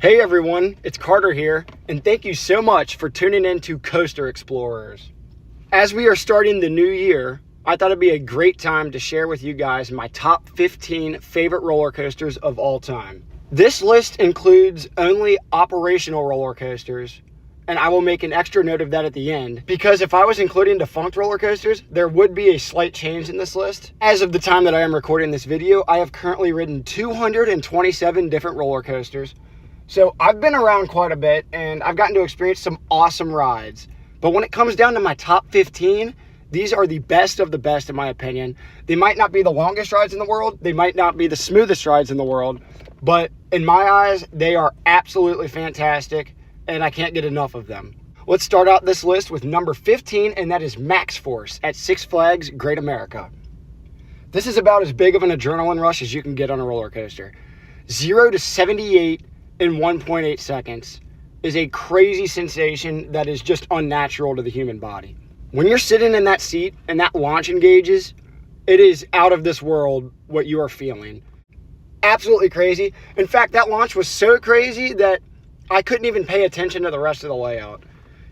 Hey everyone, it's Carter here, and thank you so much for tuning in to Coaster Explorers. As we are starting the new year, I thought it'd be a great time to share with you guys my top 15 favorite roller coasters of all time. This list includes only operational roller coasters, and I will make an extra note of that at the end, because if I was including defunct roller coasters, there would be a slight change in this list. As of the time that I am recording this video, I have currently ridden 227 different roller coasters. So I've been around quite a bit and I've gotten to experience some awesome rides. But when it comes down to my top 15, these are the best of the best in my opinion. They might not be the longest rides in the world. They might not be the smoothest rides in the world. But in my eyes, they are absolutely fantastic and I can't get enough of them. Let's start out this list with number 15, and that is Max Force at Six Flags Great America. This is about as big of an adrenaline rush as you can get on a roller coaster. 0 to 78 in 1.8 seconds is a crazy sensation that is just unnatural to the human body. When you're sitting in that seat and that launch engages, it is out of this world what you are feeling. Absolutely crazy. In fact, that launch was so crazy that I couldn't even pay attention to the rest of the layout.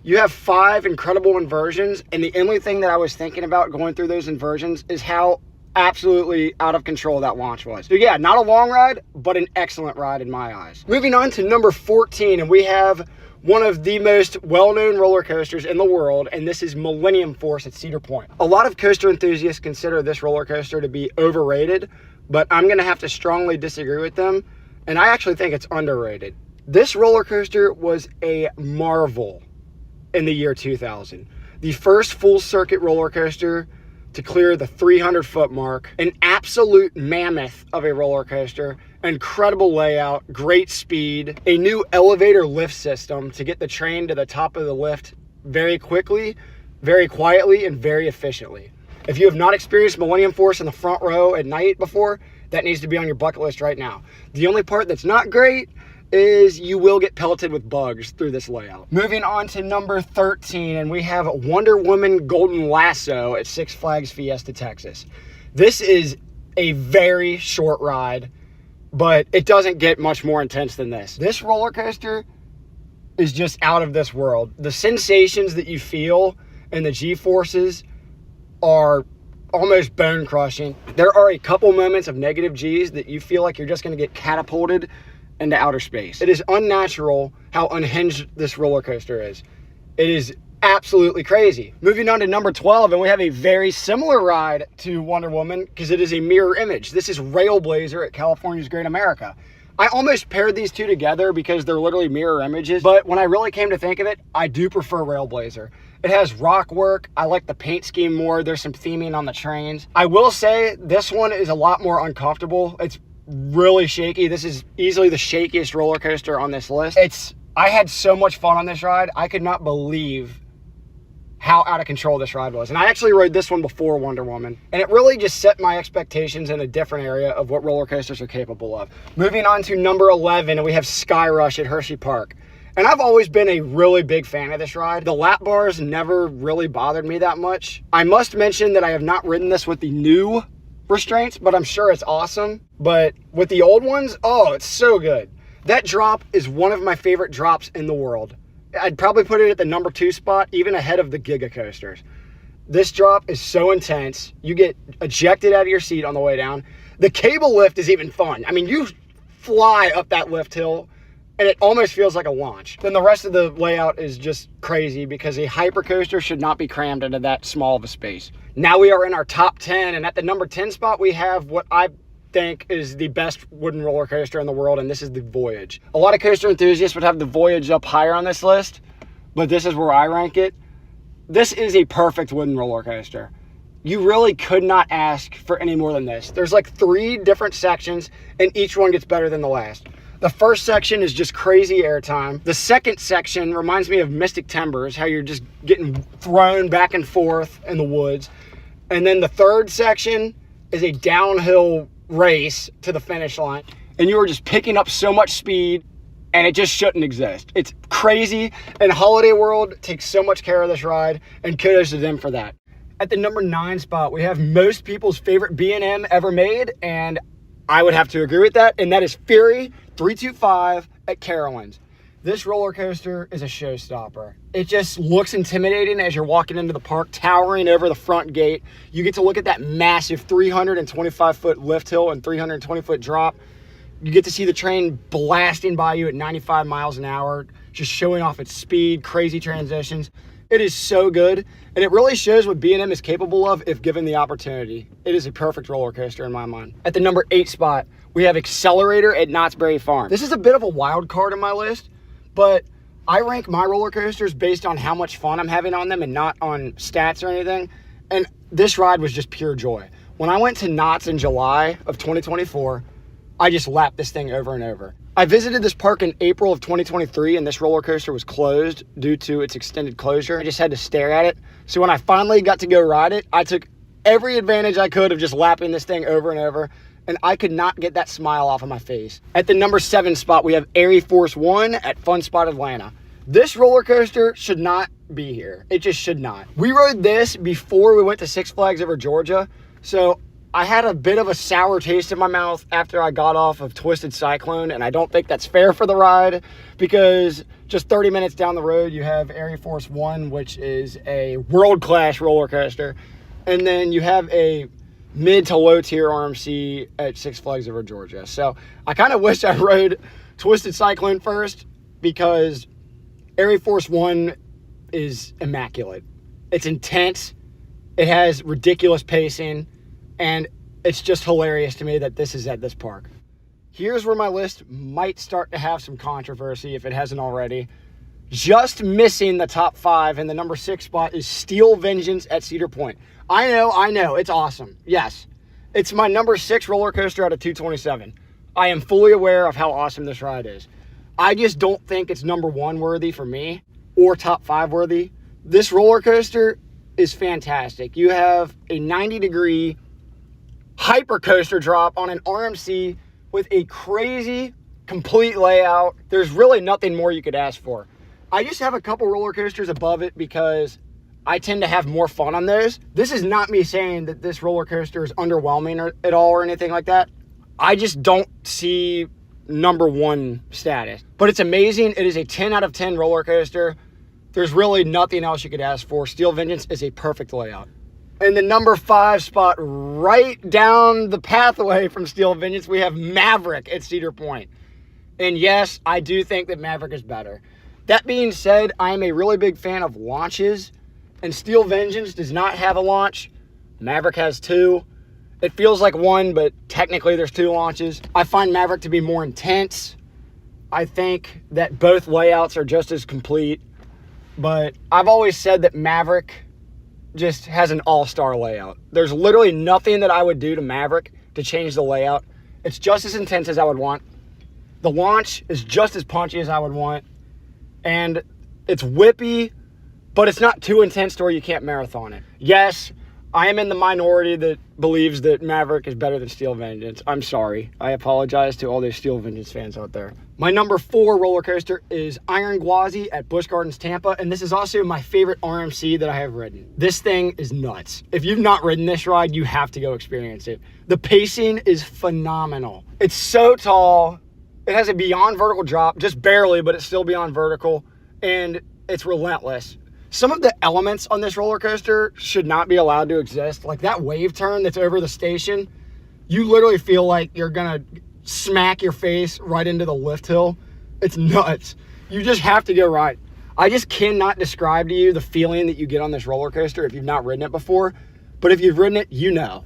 You have 5 incredible inversions, and the only thing that I was thinking about going through those inversions is how absolutely out of control that launch was. So yeah, not a long ride, but an excellent ride in my eyes. Moving on to number 14, and we have one of the most well-known roller coasters in the world, and this is Millennium Force at Cedar Point. A lot of coaster enthusiasts consider this roller coaster to be overrated, but I'm gonna have to strongly disagree with them, and I actually think it's underrated. This roller coaster was a marvel in the year 2000. The first full circuit roller coaster to clear the 300-foot mark, an absolute mammoth of a roller coaster, incredible layout, great speed, a new elevator lift system to get the train to the top of the lift very quickly, very quietly, and very efficiently. If you have not experienced Millennium Force in the front row at night before, that needs to be on your bucket list right now. The only part that's not great is you will get pelleted with bugs through this layout. Moving on to number 13, and we have Wonder Woman Golden Lasso at Six Flags Fiesta, Texas. This is a very short ride, but it doesn't get much more intense than this. This roller coaster is just out of this world. The sensations that you feel and the G-forces are almost bone crushing. There are a couple moments of negative G's that you feel like you're just gonna get catapulted into outer space. It is unnatural how unhinged this roller coaster is. It is absolutely crazy. Moving on to number 12, and we have a very similar ride to Wonder Woman because it is a mirror image. This is RailBlazer at California's Great America. I almost paired these two together because they're literally mirror images, but when I really came to think of it, I do prefer RailBlazer. It has rock work. I like the paint scheme more. There's some theming on the trains. I will say this one is a lot more uncomfortable. It's really shaky. This is easily the shakiest roller coaster on this list. I had so much fun on this ride. I could not believe how out of control this ride was. And I actually rode this one before Wonder Woman, and it really just set my expectations in a different area of what roller coasters are capable of. Moving on to number 11, and we have Sky Rush at Hershey Park. And I've always been a really big fan of this ride. The lap bars never really bothered me that much. I must mention that I have not ridden this with the new restraints, but I'm sure it's awesome. But with the old ones, oh, it's so good. That drop is one of my favorite drops in the world. I'd probably put it at the number 2 spot, even ahead of the Giga coasters. This drop is so intense. You get ejected out of your seat on the way down. The cable lift is even fun. I mean, you fly up that lift hill and it almost feels like a launch. Then the rest of the layout is just crazy because a hypercoaster should not be crammed into that small of a space. Now we are in our top 10, and at the number 10 spot, we have what I think is the best wooden roller coaster in the world, and this is the Voyage. A lot of coaster enthusiasts would have the Voyage up higher on this list, but this is where I rank it. This is a perfect wooden roller coaster. You really could not ask for any more than this. There's like 3 different sections, and each one gets better than the last. The first section is just crazy airtime. The second section reminds me of Mystic Timbers, how you're just getting thrown back and forth in the woods. And then the third section is a downhill race to the finish line. And you are just picking up so much speed, and it just shouldn't exist. It's crazy, and Holiday World takes so much care of this ride, and kudos to them for that. At the number 9 spot, we have most people's favorite B&M ever made, and I would have to agree with that, and that is Fury 325 at Carowinds. This roller coaster is a showstopper. It just looks intimidating as you're walking into the park, towering over the front gate. You get to look at that massive 325-foot lift hill and 320-foot drop. You get to see the train blasting by you at 95 miles an hour, just showing off its speed, crazy transitions. It is so good, and it really shows what B&M is capable of if given the opportunity. It is a perfect roller coaster in my mind. At the number 8 spot, we have Accelerator at Knott's Berry Farm. This is a bit of a wild card in my list, but I rank my roller coasters based on how much fun I'm having on them and not on stats or anything. And this ride was just pure joy. When I went to Knott's in July of 2024, I just lapped this thing over and over. I visited this park in April of 2023, and this roller coaster was closed due to its extended closure. I just had to stare at it. So when I finally got to go ride it, I took every advantage I could of just lapping this thing over and over, and I could not get that smile off of my face. At the number 7 spot, we have Airy Force One at Fun Spot Atlanta. This roller coaster should not be here. It just should not. We rode this before we went to Six Flags over Georgia, so I had a bit of a sour taste in my mouth after I got off of Twisted Cyclone, and I don't think that's fair for the ride, because just 30 minutes down the road, you have Airy Force One, which is a world-class roller coaster, and then you have a mid to low tier RMC at Six Flags over Georgia. So I kind of wish I rode Twisted Cyclone first, because Airy Force One is immaculate. It's intense. It has ridiculous pacing, and it's just hilarious to me that this is at this park. Here's where my list might start to have some controversy if it hasn't already. Just missing the top 5 in the number 6 spot is Steel Vengeance at Cedar Point. I know, it's awesome. Yes, it's my number 6 roller coaster out of 227. I am fully aware of how awesome this ride is. I just don't think it's number 1 worthy for me or top 5 worthy. This roller coaster is fantastic. You have a 90-degree hyper coaster drop on an RMC with a crazy complete layout. There's really nothing more you could ask for. I just have a couple roller coasters above it because I tend to have more fun on those. This is not me saying that this roller coaster is underwhelming at all or anything like that. I just don't see number 1 status. But it's amazing. It is a 10 out of 10 roller coaster. There's really nothing else you could ask for. Steel Vengeance is a perfect layout. In the number 5 spot, right down the pathway from Steel Vengeance, we have Maverick at Cedar Point. And yes, I do think that Maverick is better. That being said, I am a really big fan of launches, and Steel Vengeance does not have a launch. Maverick has 2. It feels like 1, but technically there's 2 launches. I find Maverick to be more intense. I think that both layouts are just as complete, but I've always said that Maverick just has an all-star layout. There's literally nothing that I would do to Maverick to change the layout. It's just as intense as I would want. The launch is just as punchy as I would want. And it's whippy, but it's not too intense to where you can't marathon it. Yes, I am in the minority that believes that Maverick is better than Steel Vengeance. I'm sorry. I apologize to all those Steel Vengeance fans out there. My number 4 roller coaster is Iron Gwazi at Busch Gardens, Tampa, and this is also my favorite RMC that I have ridden. This thing is nuts. If you've not ridden this ride, you have to go experience it. The pacing is phenomenal. It's so tall. It has a beyond vertical drop, just barely, but it's still beyond vertical, and it's relentless. Some of the elements on this roller coaster should not be allowed to exist. Like that wave turn that's over the station, you literally feel like you're gonna smack your face right into the lift hill. It's nuts. You just have to go ride. I just cannot describe to you the feeling that you get on this roller coaster if you've not ridden it before. But if you've ridden it, you know.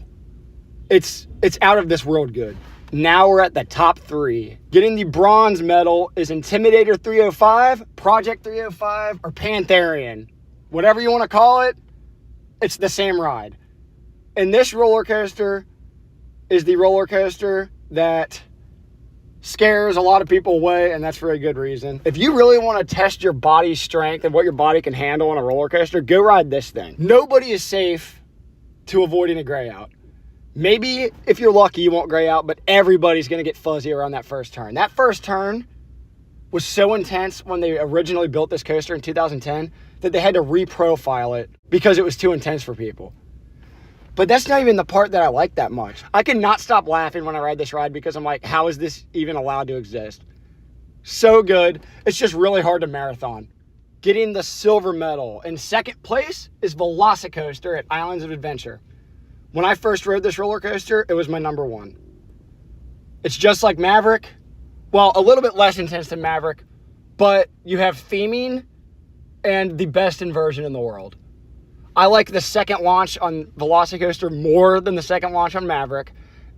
It's out of this world good. Now we're at the top 3. Getting the bronze medal is Intimidator 305, Project 305, or Pantherian. Whatever you want to call it, it's the same ride. And this roller coaster is the roller coaster that scares a lot of people away, and that's for a good reason. If you really want to test your body's strength and what your body can handle on a roller coaster, go ride this thing. Nobody is safe to avoiding a gray out. Maybe if you're lucky, you won't gray out, but everybody's going to get fuzzy around that first turn. That first turn was so intense when they originally built this coaster in 2010 that they had to reprofile it because it was too intense for people. But that's not even the part that I like that much. I cannot stop laughing when I ride this ride because I'm like, how is this even allowed to exist? So good. It's just really hard to marathon. Getting the silver medal. In second place is Velocicoaster at Islands of Adventure. When I first rode this roller coaster, it was my number one. It's just like Maverick. Well, a little bit less intense than Maverick, but you have theming and the best inversion in the world. I like the second launch on Velocicoaster more than the second launch on Maverick.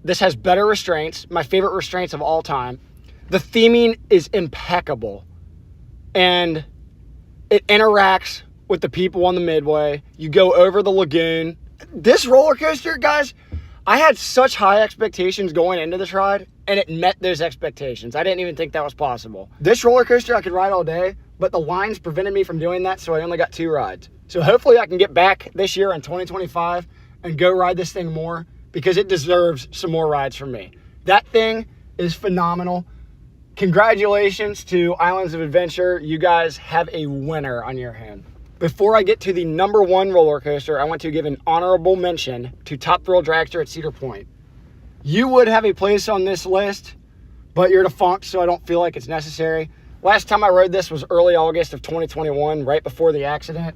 This has better restraints, my favorite restraints of all time. The theming is impeccable, and it interacts with the people on the midway. You go over the lagoon. This roller coaster, guys, I had such high expectations going into this ride, and it met those expectations. I didn't even think that was possible. This roller coaster I could ride all day, but the lines prevented me from doing that, so I only got 2 rides. So hopefully I can get back this year in 2025 and go ride this thing more, because it deserves some more rides from me. That thing is phenomenal. Congratulations to Islands of Adventure. You guys have a winner on your hand. Before I get to the number 1 roller coaster, I want to give an honorable mention to Top Thrill Dragster at Cedar Point. You would have a place on this list, but you're defunct, so I don't feel like it's necessary. Last time I rode this was early August of 2021, right before the accident.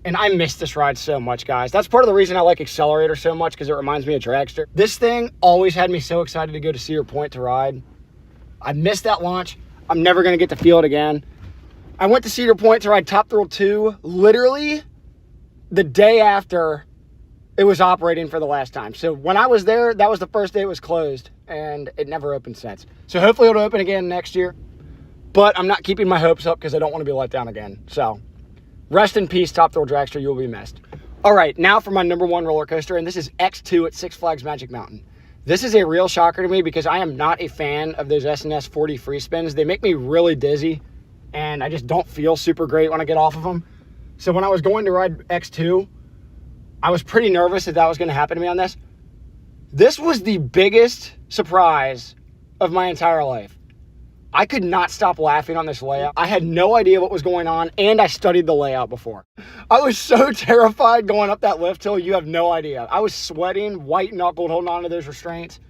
And I missed this ride so much, guys. That's part of the reason I like Accelerator so much, because it reminds me of Dragster. This thing always had me so excited to go to Cedar Point to ride. I missed that launch. I'm never going to get to feel it again. I went to Cedar Point to ride Top Thrill 2 literally the day after it was operating for the last time. So when I was there, that was the first day it was closed, and it never opened since. So hopefully it'll open again next year. But I'm not keeping my hopes up because I don't want to be let down again. So rest in peace, Top Thrill Dragster. You'll be missed. All right, now for my number 1 roller coaster, and this is X2 at Six Flags Magic Mountain. This is a real shocker to me because I am not a fan of those S&S 40 free spins. They make me really dizzy, and I just don't feel super great when I get off of them. So when I was going to ride X2, I was pretty nervous that was going to happen to me on this. This was the biggest surprise of my entire life. I could not stop laughing on this layout. I had no idea what was going on, and I studied the layout before. I was so terrified going up that lift hill, you have no idea. I was sweating, white-knuckled, holding on to those restraints,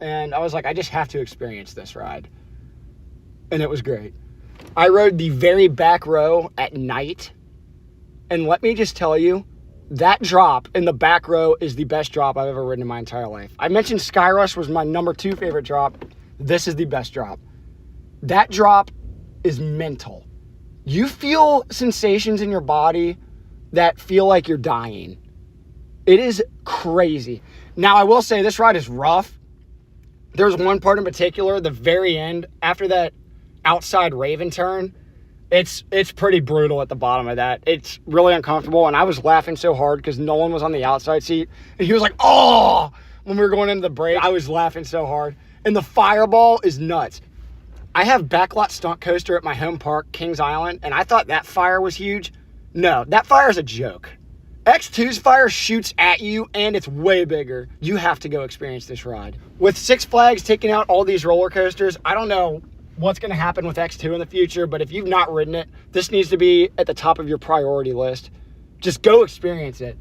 and I was like, I just have to experience this ride. And it was great. I rode the very back row at night, and let me just tell you, that drop in the back row is the best drop I've ever ridden in my entire life. I mentioned Skyrush was my number 2 favorite drop. This is the best drop. That drop is mental. You feel sensations in your body that feel like you're dying. It is crazy. Now, I will say this ride is rough. There's one part in particular, the very end, after that outside Raven turn, it's pretty brutal at the bottom of that. It's really uncomfortable, and I was laughing so hard because Nolan was on the outside seat, and he was like, oh, when we were going into the break. I was laughing so hard. And the fireball is nuts. I have backlot stunt coaster at my home park, Kings Island, and I thought that fire was huge. No, that fire is a joke. X2's fire shoots at you, and it's way bigger. You have to go experience this ride. With Six Flags taking out all these roller coasters, I don't know what's going to happen with X2 in the future, but if you've not ridden it, this needs to be at the top of your priority list. Just go experience it.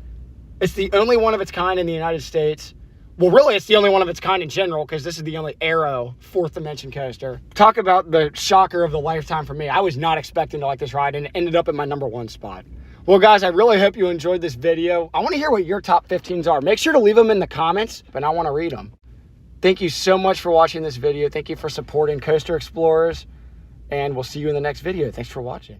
It's the only one of its kind in the United States. Well, really, it's the only one of its kind in general, because this is the only Aero 4th Dimension coaster. Talk about the shocker of the lifetime for me. I was not expecting to like this ride, and it ended up at my number 1 spot. Well, guys, I really hope you enjoyed this video. I want to hear what your top 15s are. Make sure to leave them in the comments, and I want to read them. Thank you so much for watching this video. Thank you for supporting Coaster Explorers, and we'll see you in the next video. Thanks for watching.